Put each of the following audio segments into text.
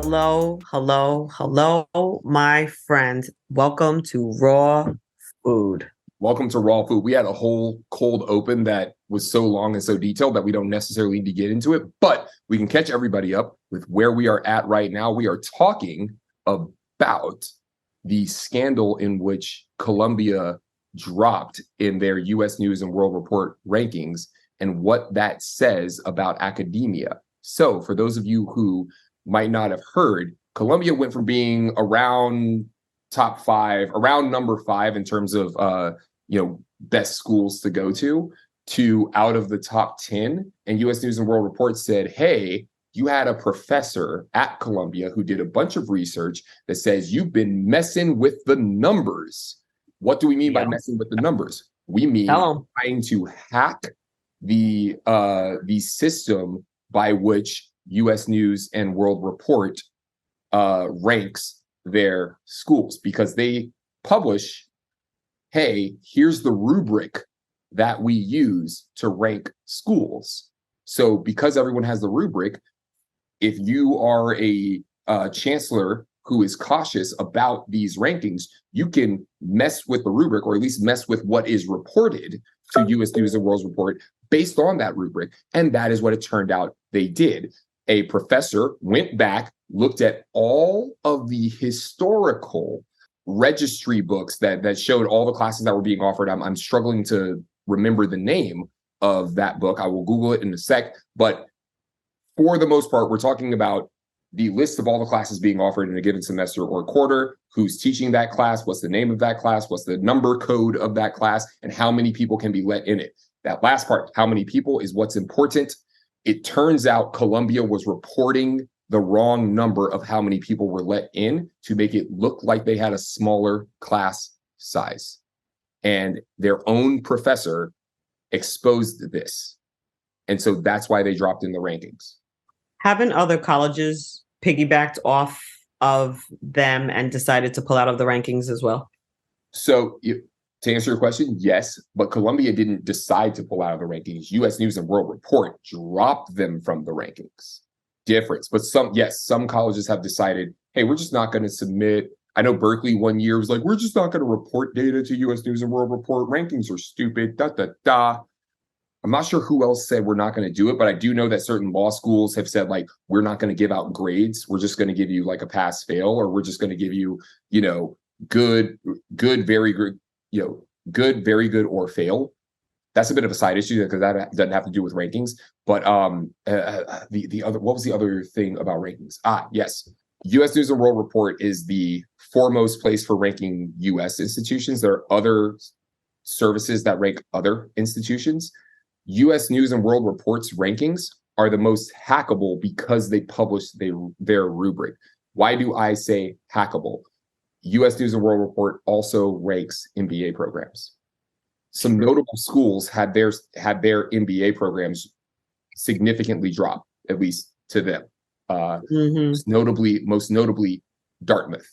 Hello, my friends. Welcome to Raw Food. Welcome to Raw Food. We had a whole cold open that was so long and so detailed that we don't necessarily need to get into it, but we can catch everybody up with where we are at right now. We are talking about the scandal in which Columbia dropped in their U.S. News and World Report rankings and what that says about academia. So for those of you who might not have heard, Columbia went from being around top five, around number five in terms of best schools to go to out of the top 10. And US News and World Report said, hey, you had a professor at Columbia who did a bunch of research that says you've been messing with the numbers. What do we mean by messing with the numbers? We mean trying to hack the system by which US News and World Report ranks their schools, because they publish, hey, here's the rubric that we use to rank schools. So because everyone has the rubric, if you are a chancellor who is cautious about these rankings, you can mess with the rubric, or at least mess with what is reported to US News and World Report based on that rubric. And that is what it turned out they did. A professor went back, looked at all of the historical registry books that showed all the classes that were being offered. I'm struggling to remember the name of that book. I will Google it in a sec. But for the most part, we're talking about the list of all the classes being offered in a given semester or quarter, who's teaching that class, what's the name of that class, what's the number code of that class, and how many people can be let in it. That last part, how many people, is what's important. It turns out Columbia was reporting the wrong number of how many people were let in to make it look like they had a smaller class size. And their own professor exposed this. And so that's why they dropped in the rankings. Haven't other colleges piggybacked off of them and decided to pull out of the rankings as well? So to answer your question, yes, but Columbia didn't decide to pull out of the rankings. US News and World Report dropped them from the rankings. Difference. But some colleges have decided, hey, we're just not going to submit. I know Berkeley one year was like, we're just not going to report data to US News and World Report. Rankings are stupid, I'm not sure who else said we're not going to do it, but I do know that certain law schools have said, like, we're not going to give out grades. We're just going to give you like a pass fail, or we're just going to give you, good, very good, good, very good, or fail. That's a bit of a side issue because that doesn't have to do with rankings. But the other, what was the other thing about rankings? Yes. US News and World Report is the foremost place for ranking US institutions. There are other services that rank other institutions. US News and World Report's rankings are the most hackable because they publish their rubric. Why do I say hackable? US News and World Report also ranks MBA programs. Some notable schools had their MBA programs significantly drop, at least to them. Most notably, Dartmouth.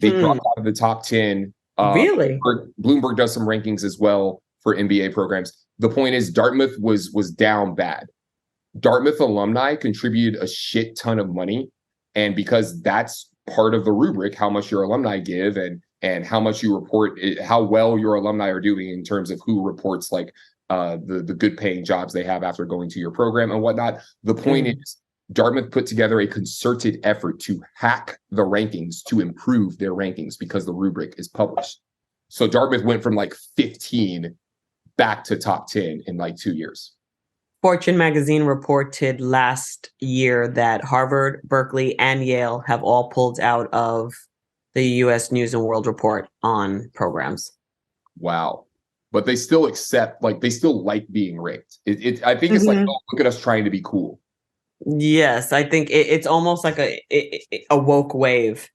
They dropped out of the top 10. Really? Bloomberg does some rankings as well for MBA programs. The point is, Dartmouth was down bad. Dartmouth alumni contributed a shit ton of money, and because that's part of the rubric, how much your alumni give and how much you report, how well your alumni are doing in terms of who reports like the good paying jobs they have after going to your program and whatnot. The point is, Dartmouth put together a concerted effort to hack the rankings to improve their rankings because the rubric is published. So Dartmouth went from like 15 back to top 10 in like 2 years. Fortune magazine reported last year that Harvard, Berkeley, and Yale have all pulled out of the US News and World Report on programs. Wow. But they still they still like being ranked. I think it's like, oh, look at us trying to be cool. Yes, I think it's almost like a woke wave.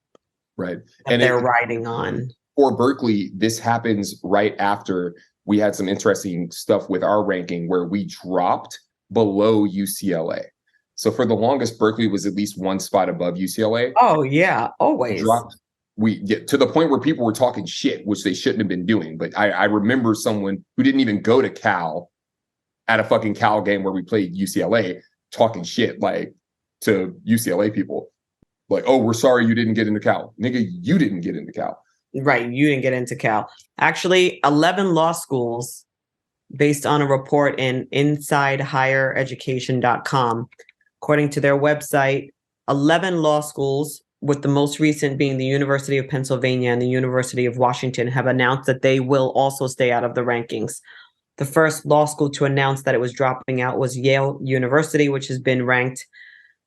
Right. And they're riding on. For Berkeley, this happens right after we had some interesting stuff with our ranking where we dropped below UCLA. So for the longest, Berkeley was at least one spot above UCLA. Oh, yeah, always. We get to the point where people were talking shit, which they shouldn't have been doing. But I remember someone who didn't even go to Cal at a fucking Cal game where we played UCLA talking shit like to UCLA people. Like, oh, we're sorry you didn't get into Cal. Nigga, you didn't get into Cal. Right. You didn't get into Cal. Actually, 11 law schools, based on a report in InsideHigherEducation.com. According to their website, 11 law schools, with the most recent being the University of Pennsylvania and the University of Washington, have announced that they will also stay out of the rankings. The first law school to announce that it was dropping out was Yale University, which has been ranked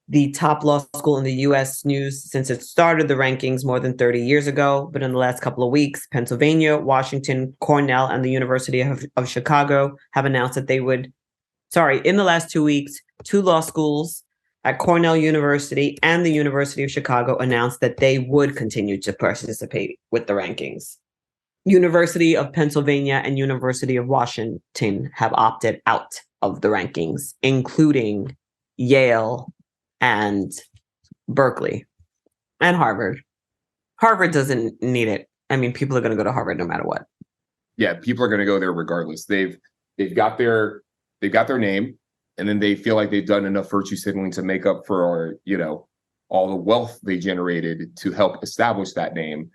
the top law school in the U.S. news since it started the rankings more than 30 years ago. But in the last couple of weeks, Pennsylvania, Washington, Cornell, and the University of Chicago have announced that they would, in the last 2 weeks, 2 law schools at Cornell University and the University of Chicago announced that they would continue to participate with the rankings. University of Pennsylvania and University of Washington have opted out of the rankings, including Yale and Berkeley and Harvard. Harvard doesn't need it. I mean, people are going to go to Harvard no matter what. Yeah, people are going to go there regardless. They've got their name, and then they feel like they've done enough virtue signaling to make up for, all the wealth they generated to help establish that name.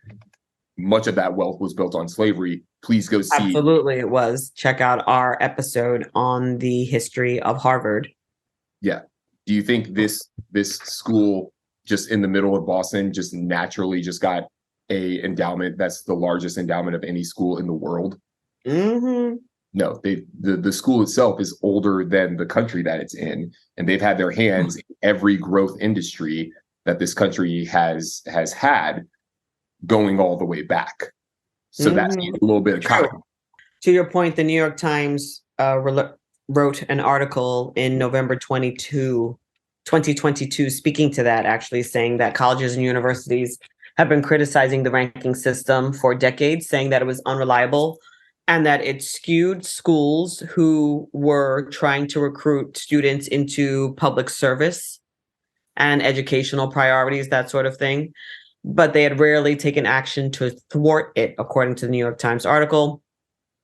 Much of that wealth was built on slavery. Please go see. Absolutely, it was. Check out our episode on the history of Harvard. Yeah. Do you think this school just in the middle of Boston just naturally just got a endowment that's the largest endowment of any school in the world? Mm-hmm. No, the school itself is older than the country that it's in, and they've had their hands in every growth industry that this country has had going all the way back. So that's a little bit of context. To your point, the New York Times wrote an article in November 2022, speaking to that, actually saying that colleges and universities have been criticizing the ranking system for decades, saying that it was unreliable and that it skewed schools who were trying to recruit students into public service and educational priorities, that sort of thing. But they had rarely taken action to thwart it, according to the New York Times article.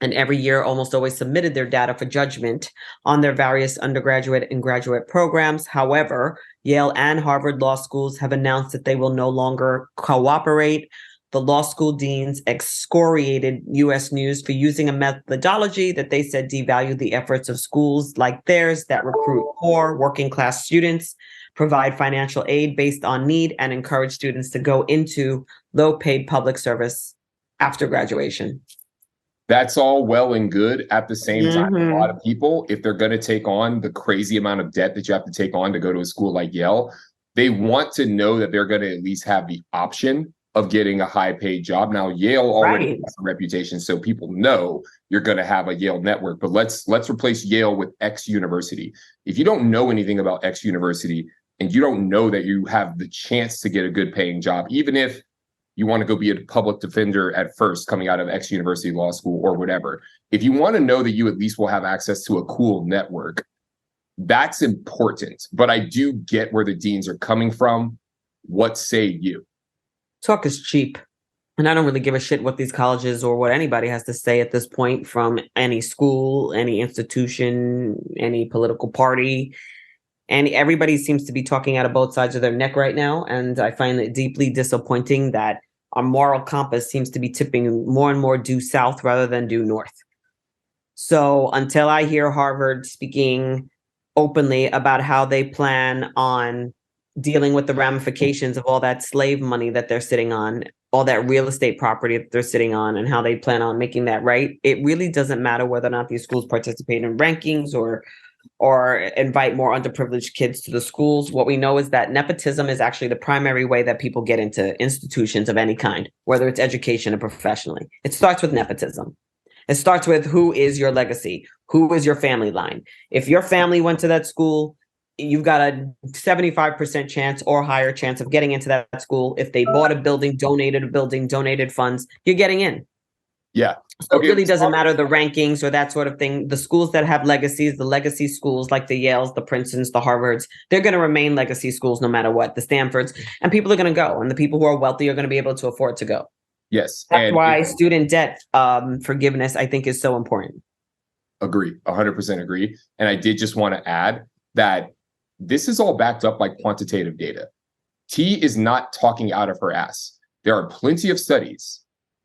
And every year almost always submitted their data for judgment on their various undergraduate and graduate programs. However, Yale and Harvard law schools have announced that they will no longer cooperate. The law school deans excoriated U.S. News for using a methodology that they said devalued the efforts of schools like theirs that recruit poor working class students, provide financial aid based on need, and encourage students to go into low-paid public service after graduation. That's all well and good. At the same time, a lot of people, if they're going to take on the crazy amount of debt that you have to take on to go to a school like Yale, they want to know that they're going to at least have the option of getting a high-paid job. Now, Yale already has a reputation, so people know you're going to have a Yale network. But let's replace Yale with X University. If you don't know anything about X University and you don't know that you have the chance to get a good-paying job, even if you want to go be a public defender at first coming out of X University Law School or whatever, if you want to know that you at least will have access to a cool network, that's important. But I do get where the deans are coming from. What say you? Talk is cheap. And I don't really give a shit what these colleges or what anybody has to say at this point, from any school, any institution, any political party. And everybody seems to be talking out of both sides of their neck right now. And I find it deeply disappointing that our moral compass seems to be tipping more and more due south rather than due north. So until I hear Harvard speaking openly about how they plan on dealing with the ramifications of all that slave money that they're sitting on, all that real estate property that they're sitting on, and how they plan on making that right, it really doesn't matter whether or not these schools participate in rankings or invite more underprivileged kids to the schools. What we know is that nepotism is actually the primary way that people get into institutions of any kind, whether it's education or professionally. It starts with nepotism. It starts with, who is your legacy? Who is your family line? If your family went to that school, you've got a 75% chance or higher chance of getting into that school. If they bought a building, donated funds, you're getting in. Yeah. So it really doesn't matter the rankings or that sort of thing. The schools that have legacies, the legacy schools like the Yales, the Princetons, the Harvards, they're going to remain legacy schools no matter what, the Stanfords, and people are going to go. And the people who are wealthy are going to be able to afford to go. Yes. That's why student debt forgiveness, I think, is so important. Agree. 100% agree. And I did just want to add that this is all backed up by quantitative data. T is not talking out of her ass. There are plenty of studies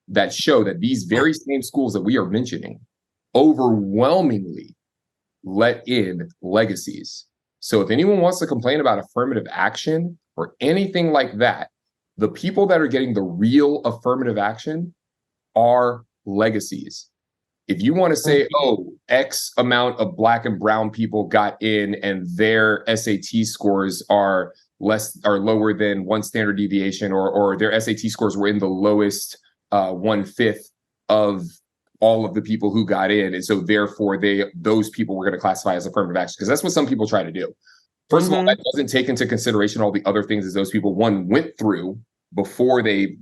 that show that these very same schools that we are mentioning overwhelmingly let in legacies. So if anyone wants to complain about affirmative action or anything like that, the people that are getting the real affirmative action are legacies. If you want to say, oh, X amount of Black and brown people got in and their SAT scores are lower than one standard deviation, or their SAT scores were in the lowest 1/5 of all of the people who got in, and so therefore those people were going to classify as affirmative action, because that's what some people try to do. First of all, that doesn't take into consideration all the other things that those people went through before they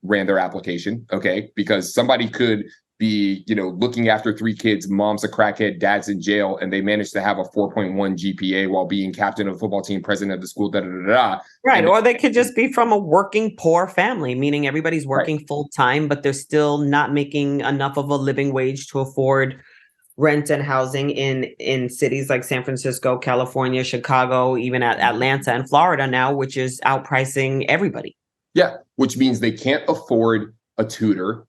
ran their application. Okay, because somebody could be looking after 3 kids, mom's a crackhead, dad's in jail, and they managed to have a 4.1 GPA while being captain of the football team, president of the school, Right. Or they could just be from a working poor family, meaning everybody's working full time, but they're still not making enough of a living wage to afford rent and housing in cities like San Francisco, California, Chicago, even at Atlanta and Florida now, which is outpricing everybody. Yeah, which means they can't afford a tutor.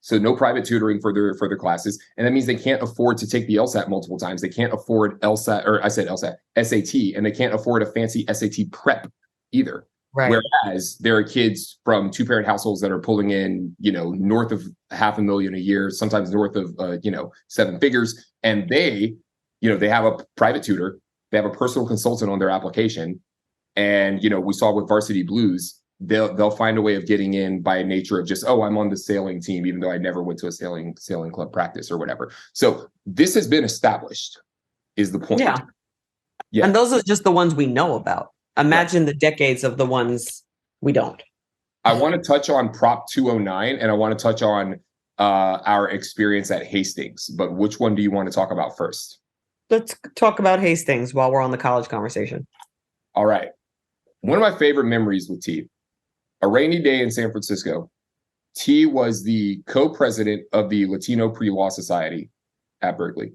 So no private tutoring for their classes. And that means they can't afford to take the LSAT multiple times. They can't afford SAT, and they can't afford a fancy SAT prep either. Right. Whereas there are kids from 2-parent households that are pulling in, north of $500,000 a year, sometimes north of, 7 figures. And they have a private tutor, they have a personal consultant on their application. And, we saw with Varsity Blues, they'll find a way of getting in by nature of just, I'm on the sailing team, even though I never went to a sailing club practice or whatever. So this has been established, is the point. Yeah. And those are just the ones we know about. Imagine the decades of the ones we don't. I want to touch on Prop 209, and I want to touch on our experience at Hastings. But which one do you want to talk about first? Let's talk about Hastings while we're on the college conversation. All right. One of my favorite memories with T, a rainy day in San Francisco. T was the co-president of the Latino Pre-Law Society at Berkeley.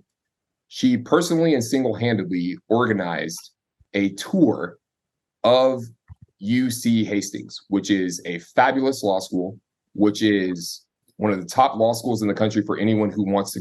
She personally and single-handedly organized a tour of UC Hastings, which is a fabulous law school, which is one of the top law schools in the country for anyone who wants to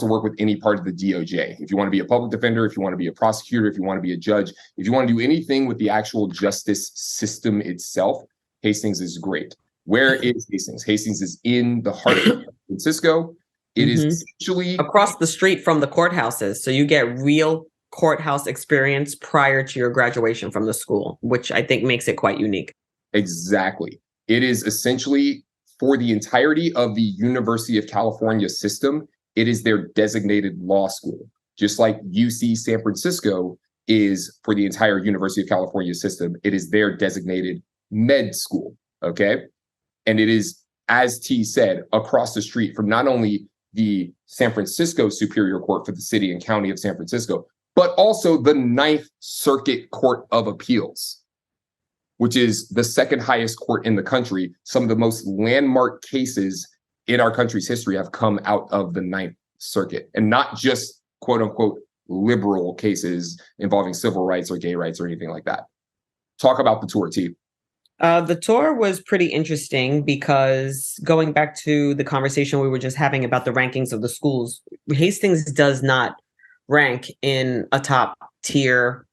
work with any part of the DOJ. If you want to be a public defender, if you want to be a prosecutor, if you want to be a judge, if you want to do anything with the actual justice system itself, Hastings is great. Where is Hastings? Hastings is in the heart of San Francisco. It is essentially across the street from the courthouses. So you get real courthouse experience prior to your graduation from the school, which I think makes it quite unique. Exactly. It is essentially, for the entirety of the University of California system, it is their designated law school, just like UC San Francisco is for the entire University of California system. It is their designated med school, okay? And it is, as T said, across the street from not only the San Francisco Superior Court for the city and county of San Francisco, but also the 9th Circuit Court of Appeals, which is the second highest court in the country. Some of the most landmark cases in our country's history have come out of the 9th Circuit, and not just quote unquote liberal cases involving civil rights or gay rights or anything like that. Talk about the tour, T. The tour was pretty interesting because, going back to the conversation we were just having about the rankings of the schools, Hastings does not rank in a top tier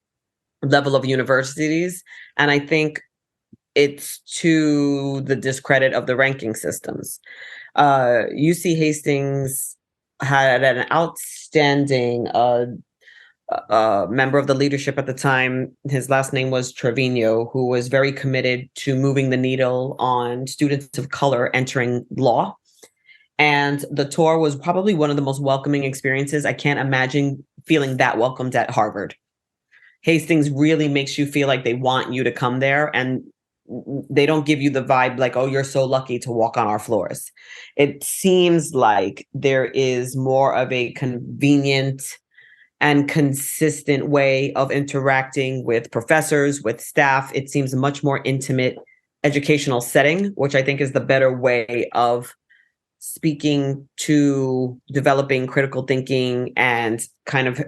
level of universities. And I think it's to the discredit of the ranking systems. UC Hastings had an outstanding member of the leadership at the time. His last name was Trevino, who was very committed to moving the needle on students of color entering law. And the tour was probably one of the most welcoming experiences. I can't imagine feeling that welcomed at Harvard. Hastings really makes you feel like they want you to come there, and they don't give you the vibe like, oh, you're so lucky to walk on our floors. It seems like there is more of a convenient and consistent way of interacting with professors, with staff. It seems a much more intimate educational setting, which I think is the better way of speaking to developing critical thinking and kind of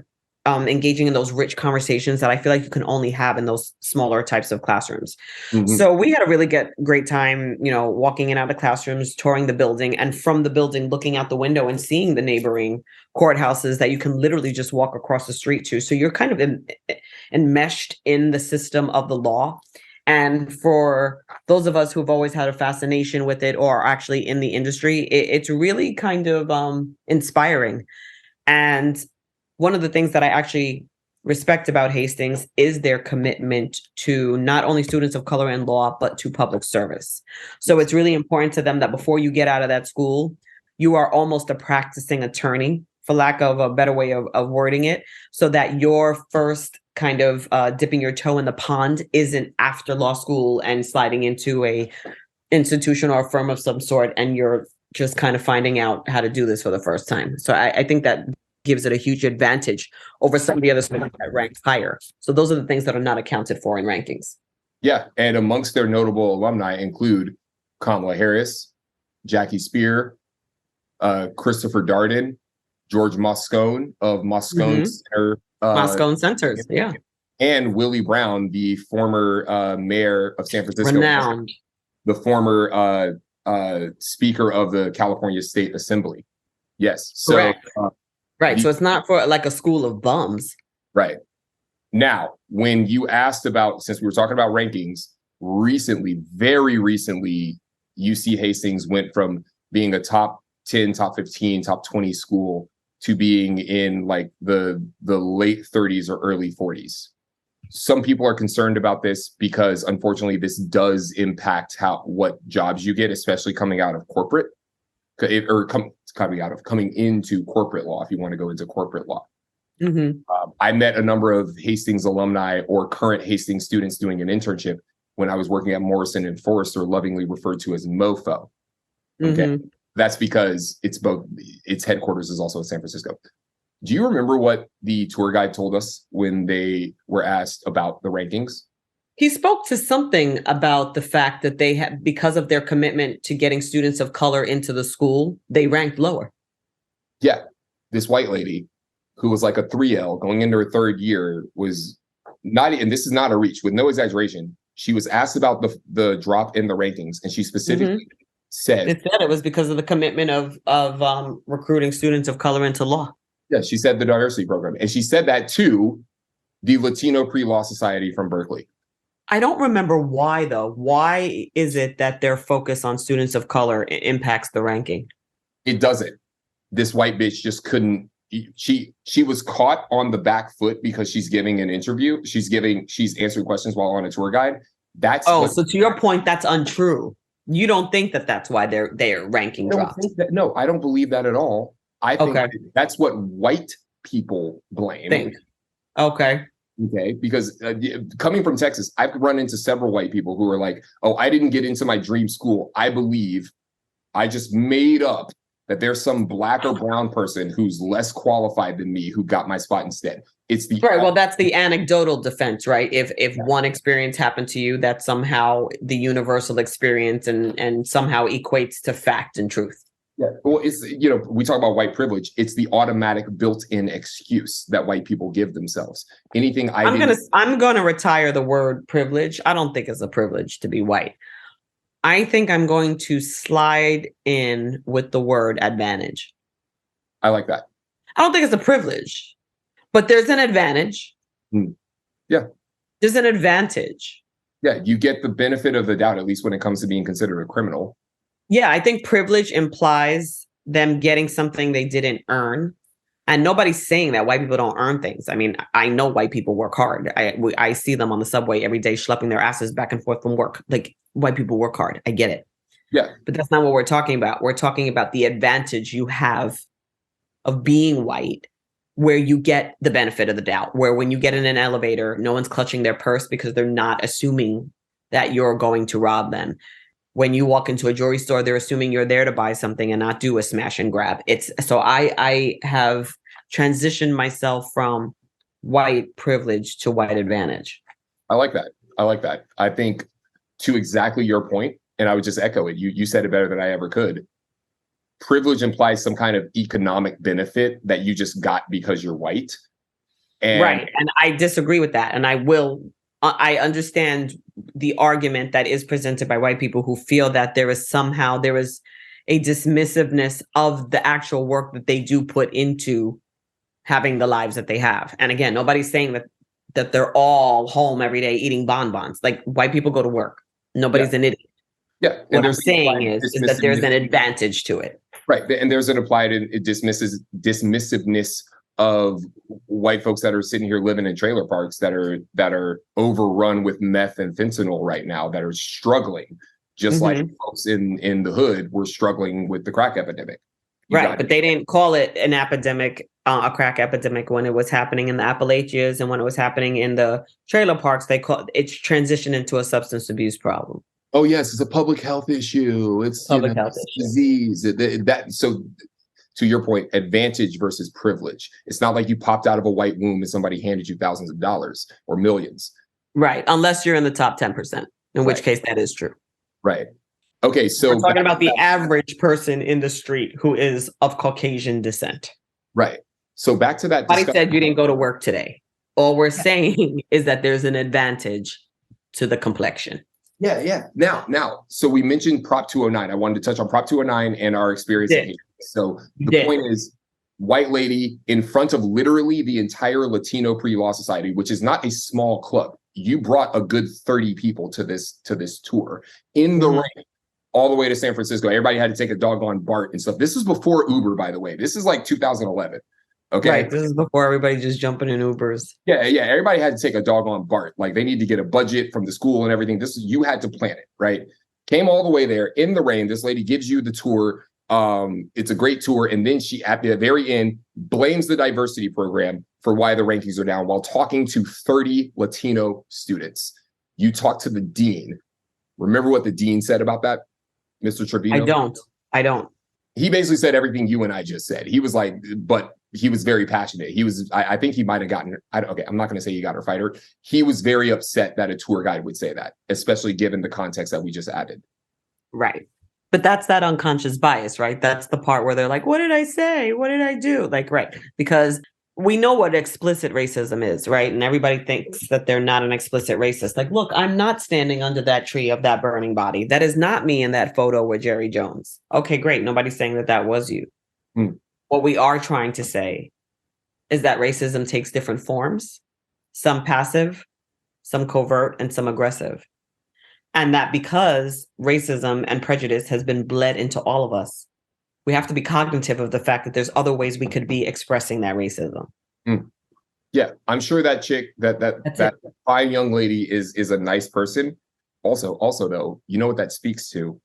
engaging in those rich conversations that I feel like you can only have in those smaller types of classrooms. Mhm. So we had a really great time, walking in out of classrooms, touring the building, and from the building, looking out the window and seeing the neighboring courthouses that you can literally just walk across the street to. So you're kind of enmeshed in the system of the law. And for those of us who've always had a fascination with it or are actually in the industry, it's really kind of inspiring. And one of the things that I actually respect about Hastings is their commitment to not only students of color in law, but to public service. So it's really important to them that before you get out of that school, you are almost a practicing attorney, for lack of a better way of wording it, so that your first kind of dipping your toe in the pond isn't after law school and sliding into a institution or a firm of some sort, and you're just kind of finding out how to do this for the first time. So I think that gives it a huge advantage over some of the other schools that rank higher. So those are the things that are not accounted for in rankings. Yeah, and amongst their notable alumni include Kamala Harris, Jackie Spear, Christopher Darden, George Moscone of Moscone Center. Moscone Centers, yeah. And Willie Brown, the former mayor of San Francisco. Renowned. The former Speaker of the California State Assembly. Yes. So, correct. Right. So it's not for like a school of bums. Right. Now, when you asked about, since we were talking about rankings, recently, very recently, UC Hastings went from being a top 10, top 15, top 20 school to being in like the late 30s or early 40s. Some people are concerned about this because unfortunately this does impact what jobs you get, especially coming out of corporate coming into corporate law, if you want to go into corporate law. I met a number of Hastings alumni or current Hastings students doing an internship when I was working at Morrison and Forrester, lovingly referred to as MoFo. Okay. That's because its headquarters is also in San Francisco. Do you remember what the tour guide told us when they were asked about the rankings? He spoke to something about the fact that they had, because of their commitment to getting students of color into the school, they ranked lower. Yeah. This white lady who was like a 3L going into her third year was not, and this is not a reach, with no exaggeration, she was asked about the drop in the rankings, and she specifically said it was because of the commitment of recruiting students of color into law. Yeah, she said the diversity program. And she said that to the Latino Pre-Law Society from Berkeley. I don't remember why, though. Why is it that their focus on students of color impacts the ranking? It doesn't. This white bitch just couldn't. She was caught on the back foot because she's giving an interview. She's answering questions while on a tour guide. So to your point, that's untrue. You don't think that that's why their ranking dropped? No, I don't believe that at all. I think that's what white people blame. Okay, because coming from Texas, I've run into several white people who are like, oh, I didn't get into my dream school. I believe I just made up that there's some black or brown person who's less qualified than me who got my spot instead. It's the right. Well, that's the anecdotal defense, right? If one experience happened to you, that's somehow the universal experience and somehow equates to fact and truth. Yeah. Well, it's, we talk about white privilege. It's the automatic built-in excuse that white people give themselves. I'm gonna retire the word privilege. I don't think it's a privilege to be white. I think I'm going to slide in with the word advantage. I like that. I don't think it's a privilege, but there's an advantage. Yeah. There's an advantage. Yeah. You get the benefit of the doubt, at least when it comes to being considered a criminal. Yeah. I think privilege implies them getting something they didn't earn. And nobody's saying that white people don't earn things. I mean, I know white people work hard. I see them on the subway every day schlepping their asses back and forth from work. Like, white people work hard. I get it. Yeah. But that's not what we're talking about. We're talking about the advantage you have of being white, where you get the benefit of the doubt, where when you get in an elevator, no one's clutching their purse because they're not assuming that you're going to rob them. When you walk into a jewelry store, they're assuming you're there to buy something and not do a smash and grab. I have transitioned myself from white privilege to white advantage. I like that. I think to exactly your point, and I would just echo it. You said it better than I ever could. Privilege implies some kind of economic benefit that you just got because you're white. And Right. And I disagree with that. And I understand the argument that is presented by white people who feel that there is a dismissiveness of the actual work that they do put into having the lives that they have. And again, nobody's saying that they're all home every day eating bonbons. Like, white people go to work. Nobody's an idiot. Yeah. What I'm saying is that there's an advantage to it. Right. And there's an applied dismissiveness of white folks that are sitting here living in trailer parks that are overrun with meth and fentanyl right now, that are struggling, just like folks in the hood were struggling with the crack epidemic. Right. But they didn't call it an epidemic, a crack epidemic, when it was happening in the Appalachians, and when it was happening in the trailer parks, it's transitioned into a substance abuse problem. Oh, yes, it's a public health issue. It's public health issue. Disease. So to your point, advantage versus privilege. It's not like you popped out of a white womb and somebody handed you thousands of dollars or millions. Right. Unless you're in the top 10%, in which case that is true. Right. Okay. So we're talking about the average person in the street who is of Caucasian descent. Right. So back to that. Somebody said you didn't go to work today. All we're saying is that there's an advantage to the complexion. Yeah. Now, so we mentioned Prop 209. I wanted to touch on Prop 209 and our experience. So the point is, white lady in front of literally the entire Latino pre-law society, which is not a small club. You brought a good 30 people to this tour in the rain, all the way to San Francisco. Everybody had to take a doggone BART and stuff. This is before Uber, by the way. This is like 2011. Okay. Right. This is before everybody just jumping in Ubers. Yeah. Everybody had to take a doggone BART. Like, they need to get a budget from the school and everything. You had to plan it, right? Came all the way there in the rain. This lady gives you the tour. It's a great tour. And then she, at the very end, blames the diversity program for why the rankings are down while talking to 30 Latino students. You talk to the dean. Remember what the dean said about that, Mr. Trevino? I don't. He basically said everything you and I just said. He was like, but he was very passionate. I think he might have gotten, okay, I'm not going to say he got her fired. He was very upset that a tour guide would say that, especially given the context that we just added. Right. But that's that unconscious bias, right? That's the part where they're like, what did I say? What did I do? Like, right. Because we know what explicit racism is, right? And everybody thinks that they're not an explicit racist. Like, look, I'm not standing under that tree of that burning body. That is not me in that photo with Jerry Jones. Okay, great. Nobody's saying that was you. What we are trying to say is that racism takes different forms, some passive, some covert, and some aggressive. And that because racism and prejudice has been bled into all of us, we have to be cognitive of the fact that there's other ways we could be expressing that racism. Yeah, I'm sure that chick, that fine young lady is a nice person. Also, though, you know what that speaks to?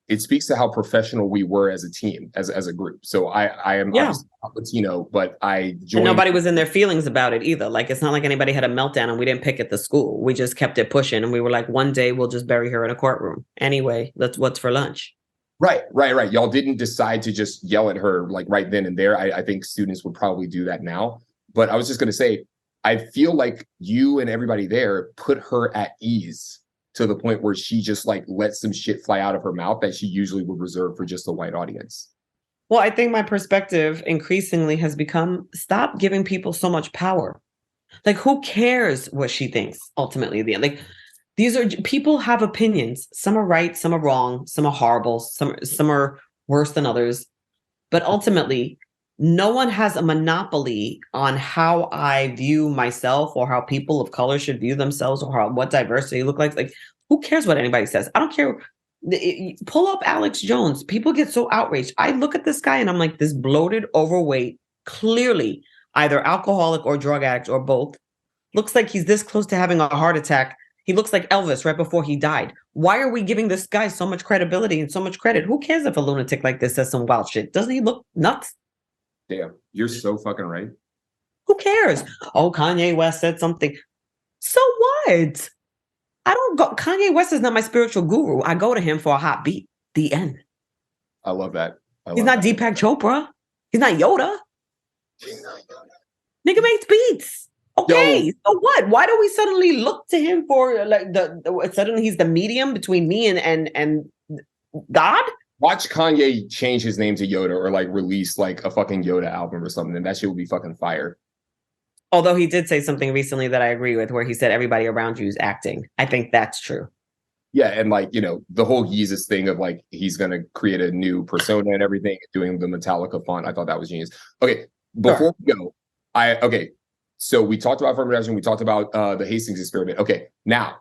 It speaks to how professional we were as a team, as a group. So I am obviously not Latino, but I joined. And nobody was in their feelings about it either. Like, it's not like anybody had a meltdown and we didn't pick at the school. We just kept it pushing, and we were like, one day we'll just bury her in a courtroom. Anyway, that's what's for lunch. Right. Y'all didn't decide to just yell at her like right then and there. I think students would probably do that now. But I was just going to say, I feel like you and everybody there put her at ease to the point where she just like let some shit fly out of her mouth that she usually would reserve for just a white audience. Well, I think my perspective increasingly has become, stop giving people so much power. Like, who cares what she thinks ultimately? Like, these are people have opinions. Some are right, some are wrong, some are horrible, some are worse than others. But ultimately, no one has a monopoly on how I view myself or how people of color should view themselves or what diversity look like. Like, who cares what anybody says? I don't care. Pull up Alex Jones. People get so outraged. I look at this guy and I'm like, this bloated, overweight, clearly either alcoholic or drug addict or both. Looks like he's this close to having a heart attack. He looks like Elvis right before he died. Why are we giving this guy so much credibility and so much credit? Who cares if a lunatic like this says some wild shit? Doesn't he look nuts? Damn, you're so fucking right. Who cares? Oh, Kanye West said something. So what? I don't go. Kanye West is not my spiritual guru. I go to him for a hot beat. The end. I love that. He's not Deepak Chopra. He's not Yoda. Nigga makes beats. Okay, so what? Why do we suddenly look to him for like suddenly he's the medium between me and God? Watch Kanye change his name to Yoda or like release like a fucking Yoda album or something, and that shit would be fucking fire. Although he did say something recently that I agree with, where he said everybody around you is acting. I think that's true. Yeah, and like, the whole Yeezus thing of like he's gonna create a new persona and everything, doing the Metallica font. I thought that was genius. Okay, before we go, so we talked about affirmative action, we talked about the Hastings experiment. Okay, now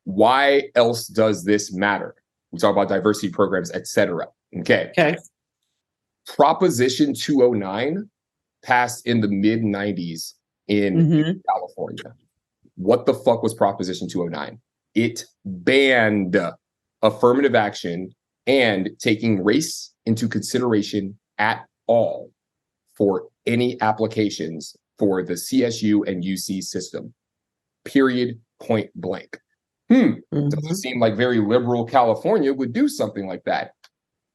why else does this matter? We talk about diversity programs, etc. Okay. Proposition 209 passed in the mid 90s in California. What the fuck was Proposition 209? It banned affirmative action and taking race into consideration at all for any applications for the CSU and UC system. Period. Point blank. Doesn't seem like very liberal California would do something like that.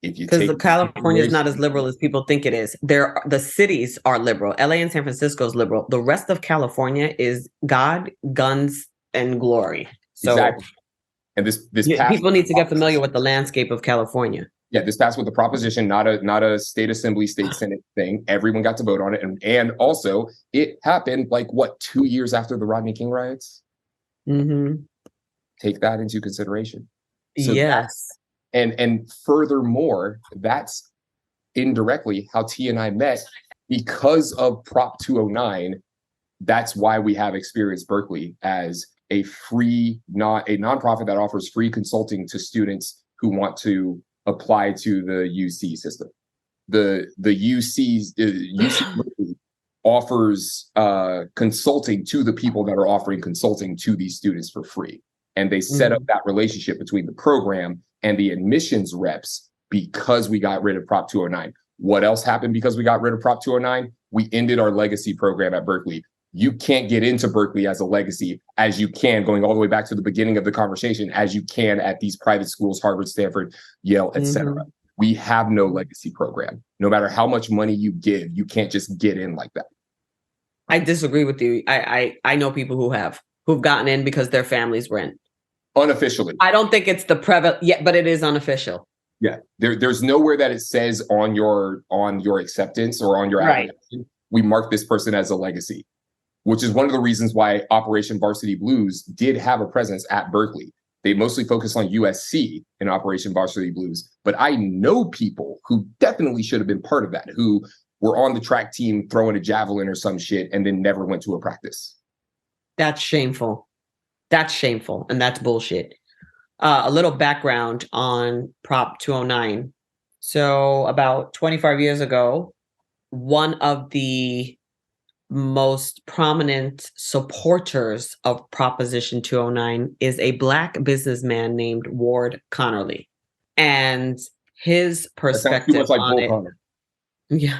Because California is not as liberal as people think it is. The cities are liberal. LA and San Francisco is liberal. The rest of California is God, guns, and glory. So exactly. And this people need to get familiar with the landscape of California. Yeah, this passed with the proposition, not a state assembly, state senate thing. Everyone got to vote on it, and also it happened 2 years after the Rodney King riots. Take that into consideration. So yes, and furthermore, that's indirectly how T and I met because of Prop 209. That's why we have Experience Berkeley as a nonprofit that offers free consulting to students who want to apply to the UC system. The UC Berkeley offers consulting to the people that are offering consulting to these students for free. And they set up that relationship between the program and the admissions reps because we got rid of Prop 209. What else happened because we got rid of Prop 209? We ended our legacy program at Berkeley. You can't get into Berkeley as a legacy as you can, going all the way back to the beginning of the conversation, as you can at these private schools, Harvard, Stanford, Yale, etc. We have no legacy program. No matter how much money you give, you can't just get in like that. I disagree with you. I know people who've gotten in because their families were in. Unofficially. I don't think it's the prevalent yet, but it is unofficial. Yeah. There's nowhere that it says on your acceptance or on your application, we mark this person as a legacy, which is one of the reasons why Operation Varsity Blues did have a presence at Berkeley. They mostly focus on USC in Operation Varsity Blues, but I know people who definitely should have been part of that, who were on the track team throwing a javelin or some shit and then never went to a practice. That's shameful. That's shameful, and that's bullshit. A little background on Prop 209. So about 25 years ago, one of the most prominent supporters of Proposition 209 is a Black businessman named Ward Connerly. And his perspective on it,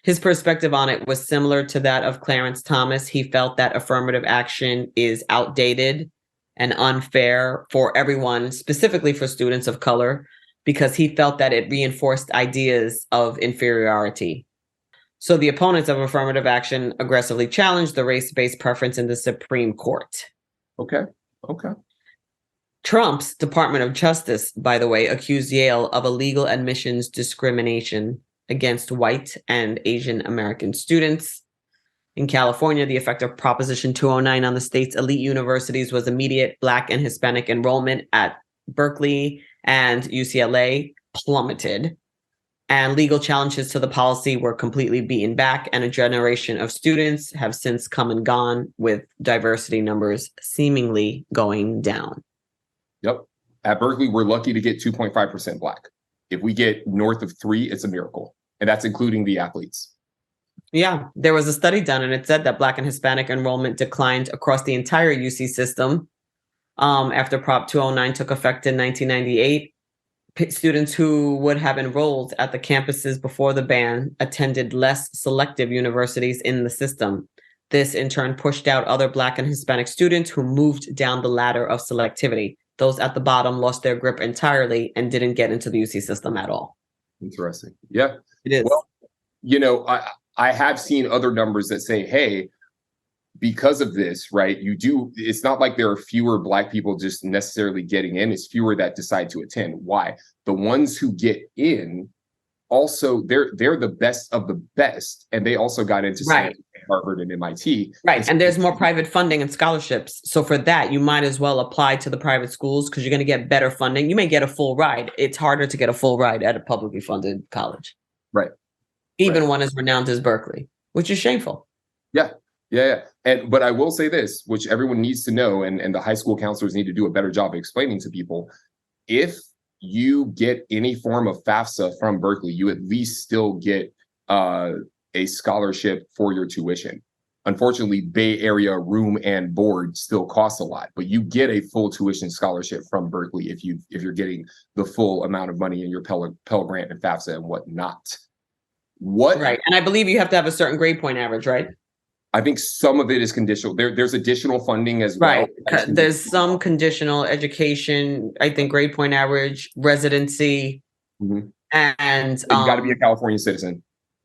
his perspective on it was similar to that of Clarence Thomas. He felt that affirmative action is outdated and unfair for everyone, specifically for students of color, because he felt that it reinforced ideas of inferiority. So the opponents of affirmative action aggressively challenged the race-based preference in the Supreme Court. Okay. Trump's Department of Justice, by the way, accused Yale of illegal admissions discrimination against white and Asian American students. In California, the effect of Proposition 209 on the state's elite universities was immediate Black and Hispanic enrollment at Berkeley and UCLA plummeted. And legal challenges to the policy were completely beaten back, and a generation of students have since come and gone, with diversity numbers seemingly going down. Yep. At Berkeley, we're lucky to get 2.5% Black. If we get north of 3%, it's a miracle. And that's including the athletes. Yeah, there was a study done, and it said that Black and Hispanic enrollment declined across the entire UC system after Prop 209 took effect in 1998. Students who would have enrolled at the campuses before the ban attended less selective universities in the system. This, in turn, pushed out other Black and Hispanic students who moved down the ladder of selectivity. Those at the bottom lost their grip entirely and didn't get into the UC system at all. Interesting. Yeah, it is. Well, I have seen other numbers that say, hey, because of this, right, it's not like there are fewer Black people just necessarily getting in. It's fewer that decide to attend. Why? The ones who get in also, they're the best of the best, and they also got into right. Harvard and MIT. Right. And there's more private funding and scholarships. So for that, you might as well apply to the private schools because you're going to get better funding. You may get a full ride. It's harder to get a full ride at a publicly funded college. Right. Even one as renowned as Berkeley, which is shameful. Yeah. But I will say this, which everyone needs to know, and the high school counselors need to do a better job of explaining to people. If you get any form of FAFSA from Berkeley, you at least still get a scholarship for your tuition. Unfortunately, Bay Area room and board still costs a lot, but you get a full tuition scholarship from Berkeley if you're getting the full amount of money in your Pell Grant and FAFSA and whatnot. Right. And I believe you have to have a certain grade point average, right? I think some of it is conditional. There's additional funding as well. Right. There's some conditional education, I think grade point average, residency, and you got to be a California citizen.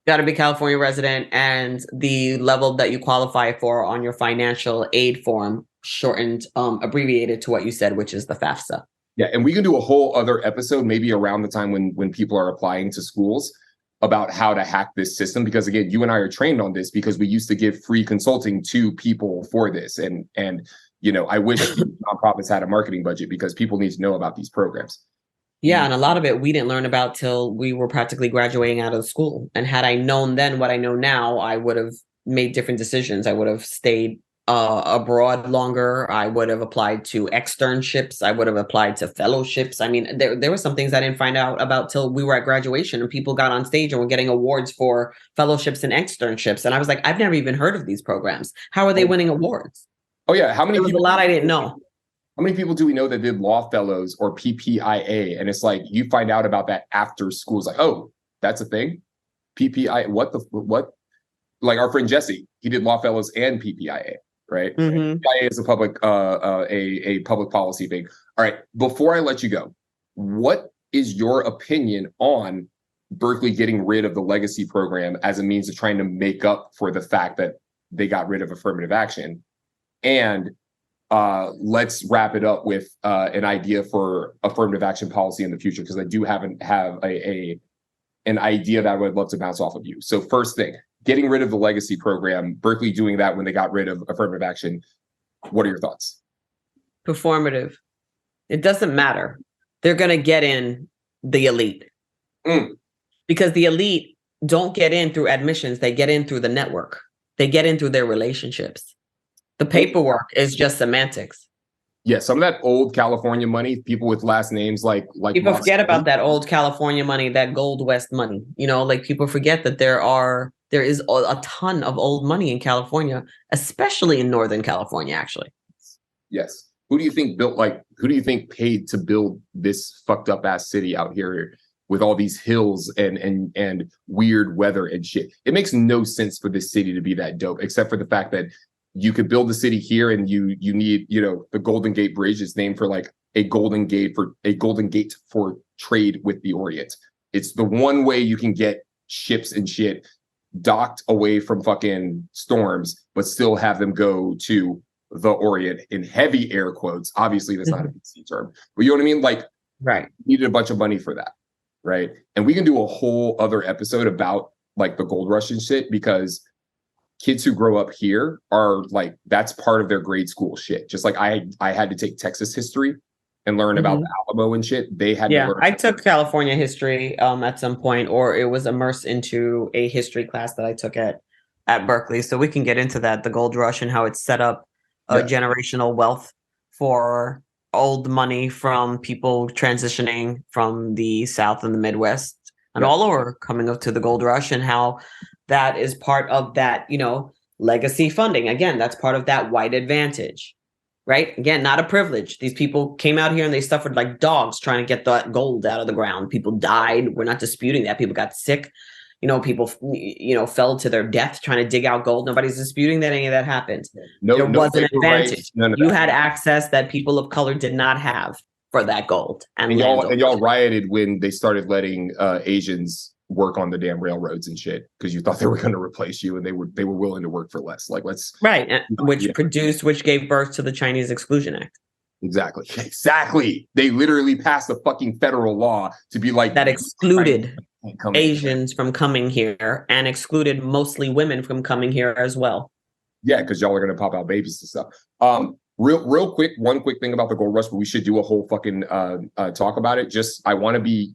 Got to be California resident, and the level that you qualify for on your financial aid form, shortened, abbreviated to what you said, which is the FAFSA. Yeah, and we can do a whole other episode, maybe around the time when people are applying to schools, about how to hack this system, because again, you and I are trained on this because we used to give free consulting to people for this. And I wish nonprofits had a marketing budget because people need to know about these programs. Yeah, and a lot of it we didn't learn about till we were practically graduating out of school. And had I known then what I know now, I would have made different decisions. I would have stayed abroad longer. I would have applied to externships. I would have applied to fellowships. I mean, there were some things I didn't find out about till we were at graduation and people got on stage and were getting awards for fellowships and externships. And I was like, I've never even heard of these programs. How are they winning awards? Oh yeah. How many people? A lot I didn't know. How many people do we know that did law fellows or PPIA? And it's like, you find out about that after school. It's like, oh, that's a thing. PPI, what? Like our friend Jesse, he did law fellows and PPIA. Right. PPIA is a public a public policy thing. All right. Before I let you go, what is your opinion on Berkeley getting rid of the legacy program as a means of trying to make up for the fact that they got rid of affirmative action? And let's wrap it up with an idea for affirmative action policy in the future, because I do have an idea that I would love to bounce off of you. So first thing, getting rid of the legacy program, Berkeley doing that when they got rid of affirmative action. What are your thoughts? Performative. It doesn't matter. They're going to get in the elite. Because the elite don't get in through admissions. They get in through the network. They get in through their relationships. The paperwork is just semantics. Yeah, some of that old California money, people with last names like people forget about that old California money, that Gold West money. Like people forget that there is a ton of old money in California, especially in Northern California, actually. Yes. Who do you think paid to build this fucked up ass city out here with all these hills and weird weather and shit? It makes no sense for this city to be that dope, except for the fact that you could build the city here and you need, the Golden Gate Bridge is named for like a golden gate for trade with the Orient. It's the one way you can get ships and shit docked away from fucking storms, but still have them go to the Orient in heavy air quotes. Obviously, that's not a PC term, but you know what I mean? Like, right. Needed a bunch of money for that. Right. And we can do a whole other episode about like the gold rush and shit, because kids who grow up here are like, that's part of their grade school shit. Just like I had to take Texas history and learn about the Alamo and shit. They had to learn. I took California history at some point, or it was immersed into a history class that I took at Berkeley. So we can get into that, the gold rush and how it set up generational wealth for old money from people transitioning from the South and the Midwest and all over, coming up to the gold rush, and how that is part of that, legacy funding. Again, that's part of that white advantage, right? Again, not a privilege. These people came out here and they suffered like dogs trying to get that gold out of the ground. People died. We're not disputing that. People got sick. People, fell to their death trying to dig out gold. Nobody's disputing that any of that happened. There was an advantage. You had access that people of color did not have for that gold. And y'all rioted when they started letting Asians work on the damn railroads and shit, because you thought they were going to replace you, and they were willing to work for less. Like, let's which gave birth to the Chinese Exclusion Act. Exactly. They literally passed a fucking federal law to be like that excluded Asians from coming here and excluded mostly women from coming here as well. Yeah, because y'all are gonna pop out babies and stuff. Real quick, one quick thing about the gold rush, but we should do a whole fucking talk about it. Just I want to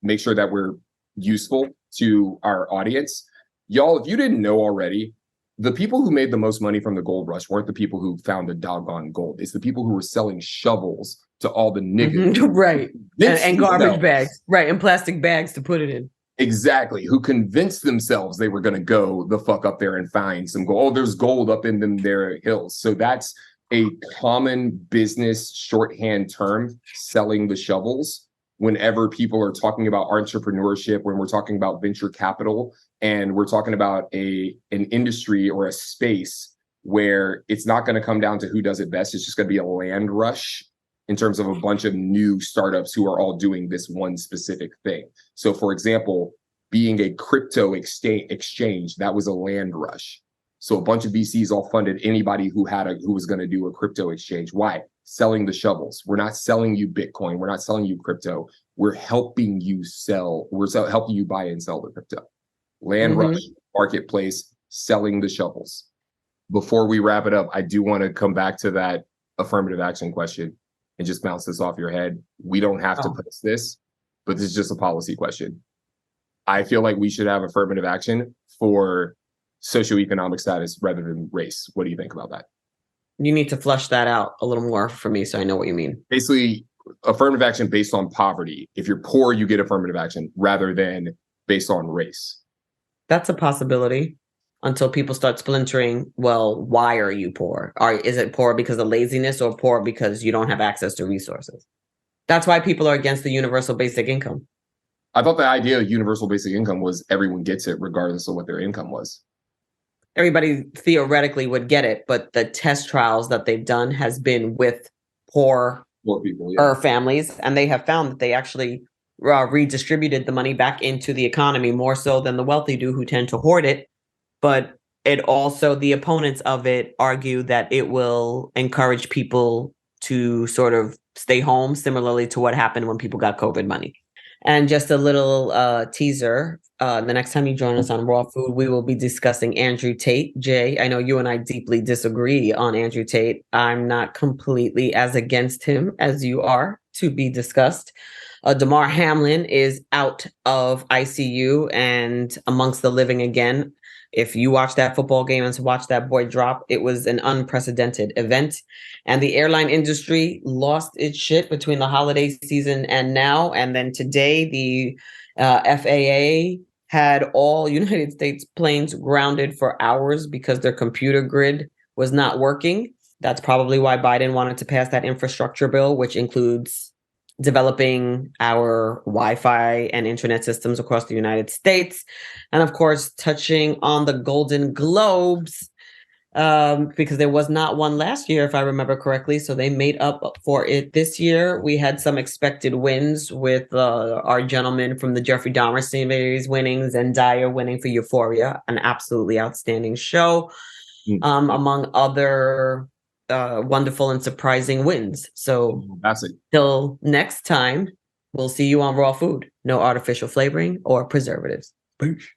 make sure that we're useful to our audience. Y'all, if you didn't know already, the people who made the most money from the gold rush weren't the people who found the doggone gold. It's the people who were selling shovels to all the niggas. Right. And garbage bags. Right. And plastic bags to put it in. Exactly. Who convinced themselves they were going to go the fuck up there and find some gold. Oh, there's gold up in them there hills. So that's a common business shorthand term, selling the shovels. Whenever people are talking about entrepreneurship, when we're talking about venture capital, and we're talking about an industry or a space where it's not going to come down to who does it best. It's just going to be a land rush in terms of a bunch of new startups who are all doing this one specific thing. So, for example, being a crypto exchange, that was a land rush. So a bunch of VCs all funded anybody who was going to do a crypto exchange. Why? Selling the shovels. We're not selling you Bitcoin. We're not selling you crypto. We're helping you sell. Helping you buy and sell the crypto. Land rush, marketplace, selling the shovels. Before we wrap it up, I do want to come back to that affirmative action question and just bounce this off your head. We don't have to post this, but this is just a policy question. I feel like we should have affirmative action for socioeconomic status rather than race. What do you think about that? You need to flesh that out a little more for me so I know what you mean. Basically, affirmative action based on poverty. If you're poor, you get affirmative action rather than based on race. That's a possibility until people start splintering. Well, why are you poor? Is it poor because of laziness or poor because you don't have access to resources? That's why people are against the universal basic income. I thought the idea of universal basic income was everyone gets it regardless of what their income was. Everybody theoretically would get it, but the test trials that they've done has been with poor people, families, and they have found that they actually redistributed the money back into the economy more so than the wealthy do, who tend to hoard it. But it also, the opponents of it argue that it will encourage people to sort of stay home, similarly to what happened when people got COVID money. And just a little teaser, the next time you join us on Raw Food, we will be discussing Andrew Tate. Jay, I know you and I deeply disagree on Andrew Tate. I'm not completely as against him as you are, to be discussed. Damar Hamlin is out of ICU and amongst the living again. If you watch that football game and watch that boy drop, it was an unprecedented event. And the airline industry lost its shit between the holiday season and now. And then today, the FAA had all United States planes grounded for hours because their computer grid was not working. That's probably why Biden wanted to pass that infrastructure bill, which includes developing our Wi-Fi and internet systems across the United States. And of course, touching on the Golden Globes, because there was not one last year, if I remember correctly. So they made up for it this year. We had some expected wins with our gentleman from the Jeffrey Dahmer series winning, Zendaya winning for Euphoria, an absolutely outstanding show, among other wonderful and surprising wins. So till next time, we'll see you on Raw Food. No artificial flavoring or preservatives. Peace.